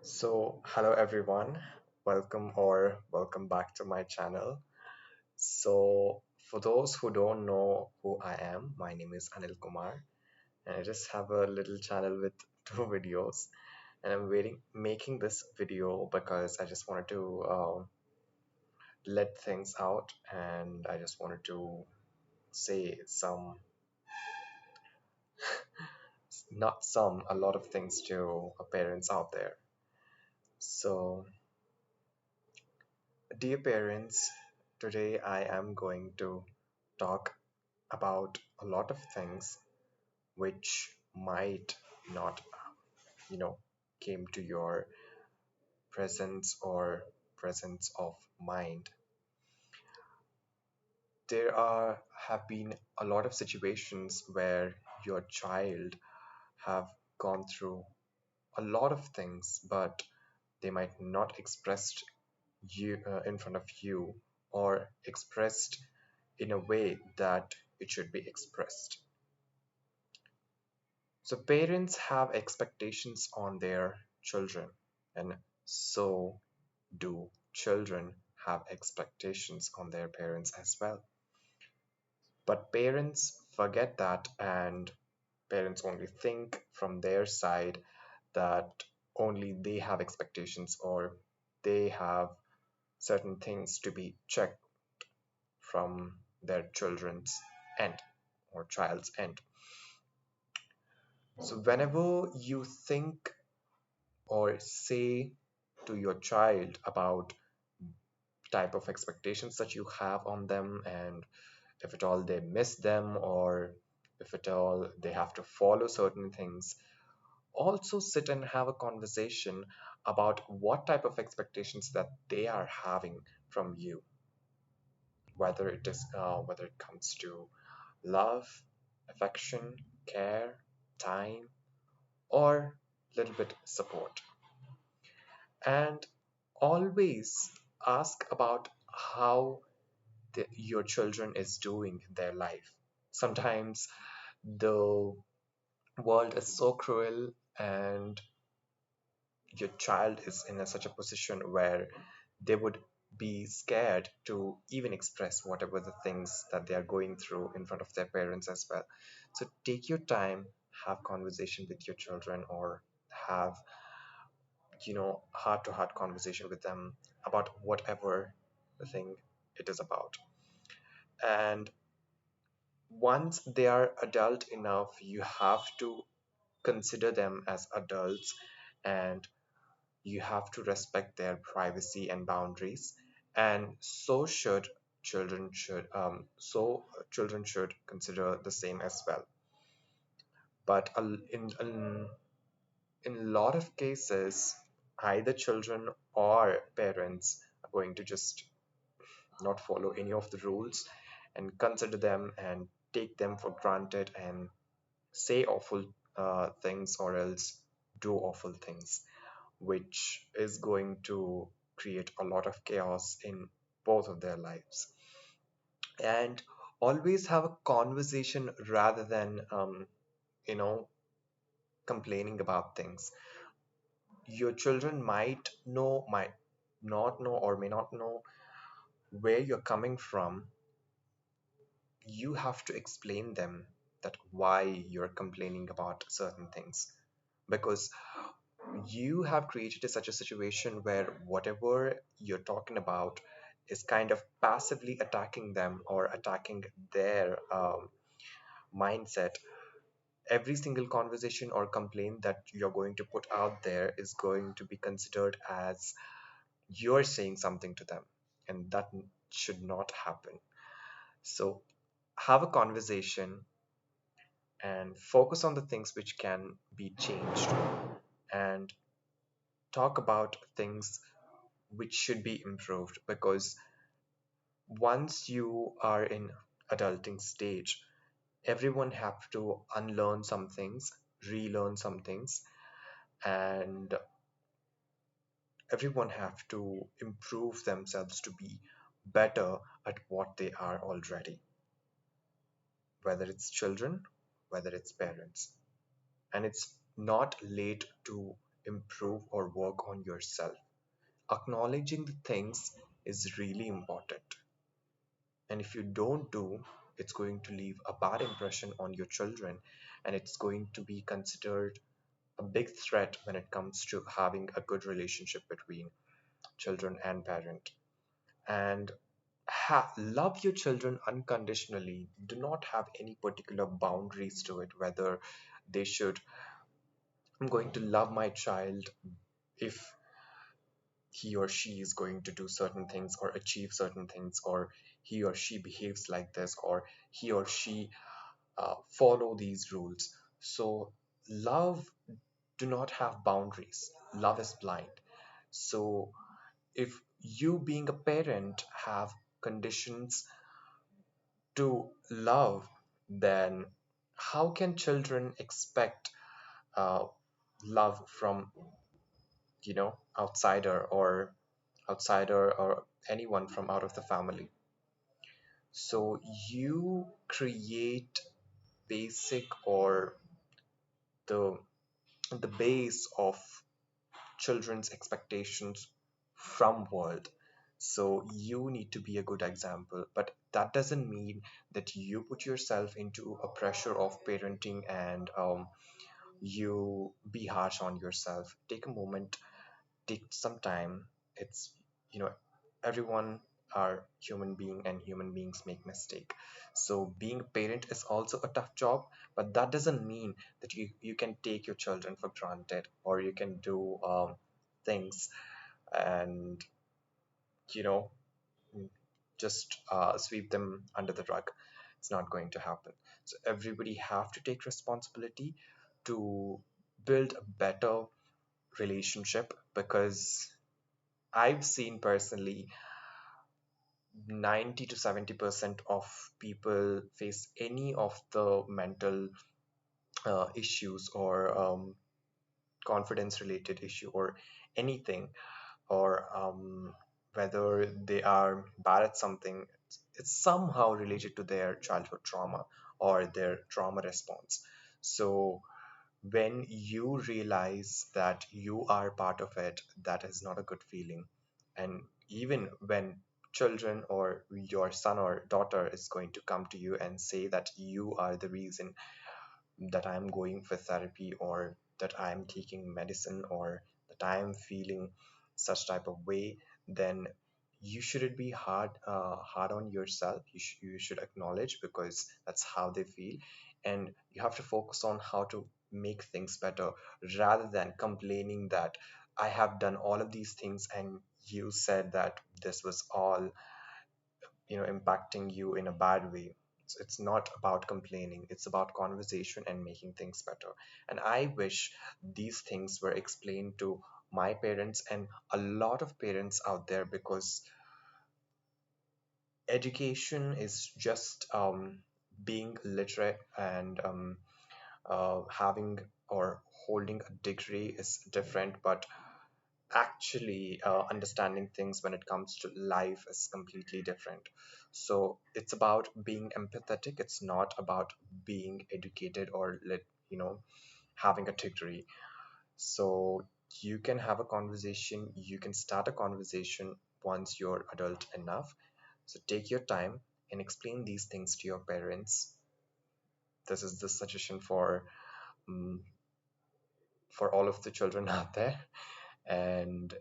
Hello everyone, welcome back to my channel. For those who don't know who I am, my name is Anil Kumar, and I just have a little channel with two videos. And making this video because I just wanted to let things out, and I just wanted to say a lot of things to parents out there. So, dear parents, today I am going to talk about a lot of things which might not, you know, came to your presence or presence of mind. There are have been a lot of situations where your child have gone through a lot of things, but they might not expressed you in front of you or expressed in a way that it should be expressed. So parents have expectations on their children, and so do children have expectations on their parents as well. But parents forget that, and parents only think from their side that only they have expectations or they have certain things to be checked from their children's end or child's end. So whenever you think or say to your child about type of expectations that you have on them, and if at all they miss them, or if at all they have to follow certain things, also sit and have a conversation about what type of expectations that they are having from you, whether it comes to love, affection, care, time, or little bit support. And always ask about how your children is doing their life. Sometimes the world is so cruel, and your child is in such a position where they would be scared to even express whatever the things that they are going through in front of their parents as well. So take your time, have conversation with your children, or have heart to heart conversation with them about whatever the thing it is about. And once they are adult enough, you have to consider them as adults, and you have to respect their privacy and boundaries. And children should consider the same as well. But in a lot of cases, either children or parents are going to just not follow any of the rules and consider them and take them for granted and say awful things or else do awful things, which is going to create a lot of chaos in both of their lives. And always have a conversation rather than you know complaining about things. Your children might not know, or may not know where you're coming from. You have to explain them that why you're complaining about certain things, because you have created such a situation where whatever you're talking about is kind of passively attacking them or attacking their mindset. Every single conversation or complaint that you're going to put out there is going to be considered as you're saying something to them, and that should not happen. So have a conversation and focus on the things which can be changed, and talk about things which should be improved, because once you are in adulting stage, everyone have to unlearn some things, relearn some things, and everyone have to improve themselves to be better at what they are already, whether it's children, whether it's parents. And it's not late to improve or work on yourself. Acknowledging the things is really important. And if you don't do, it's going to leave a bad impression on your children, and it's going to be considered a big threat when it comes to having a good relationship between children and parent. And love your children unconditionally. Do not have any particular boundaries to it, whether they should, I'm going to love my child if he or she is going to do certain things or achieve certain things, or he or she behaves like this, or he or she follow these rules. So love do not have boundaries. Love is blind. So if you being a parent have conditions to love, then how can children expect uh, love from outsider or anyone from out of the family? So you create basic or the the base of children's expectations from world. So you need to be a good example, but that doesn't mean that you put yourself into a pressure of parenting and you be harsh on yourself. Take a moment, take some time. It's, you know, everyone are human being and human beings make mistake. So being a parent is also a tough job, but that doesn't mean that you can take your children for granted, or you can do things and you know just sweep them under the rug. It's not going to happen. So everybody have to take responsibility to build a better relationship, because I've seen personally 90 to 70% of people face any of the mental issues or confidence related issue or anything, or whether they are bad at something, it's somehow related to their childhood trauma or their trauma response. So when you realize that you are part of it, that is not a good feeling. And even when children or your son or daughter is going to come to you and say that you are the reason that I'm going for therapy, or that I'm taking medicine, or that I'm feeling such type of way, then you shouldn't be hard on yourself. You should acknowledge, because that's how they feel, and you have to focus on how to make things better, rather than complaining that I have done all of these things and you said that this was all impacting you in a bad way. It's not about complaining, it's about conversation and making things better. And I wish these things were explained to my parents and a lot of parents out there, because education is just being literate, and having or holding a degree is different, but actually understanding things when it comes to life is completely different. So it's about being empathetic. It's not about being educated or having a degree. So you can have a conversation, you can start a conversation once you're adult enough. So take your time and explain these things to your parents. This is the suggestion um, for all of the children out there. And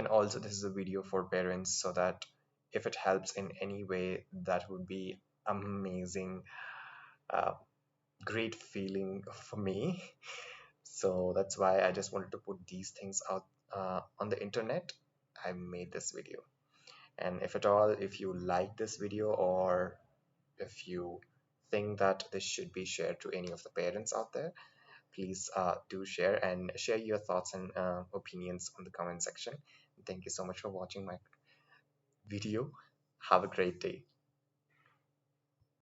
also this is a video for parents, so that if it helps in any way, that would be amazing. uh, Great feeling for me. So that's why I just wanted to put these things out on the internet. I made this video, and if at all, if you like this video, or if you think that this should be shared to any of the parents out there, please do share and share your thoughts and opinions on the comment section. Thank you so much for watching my video. Have a great day.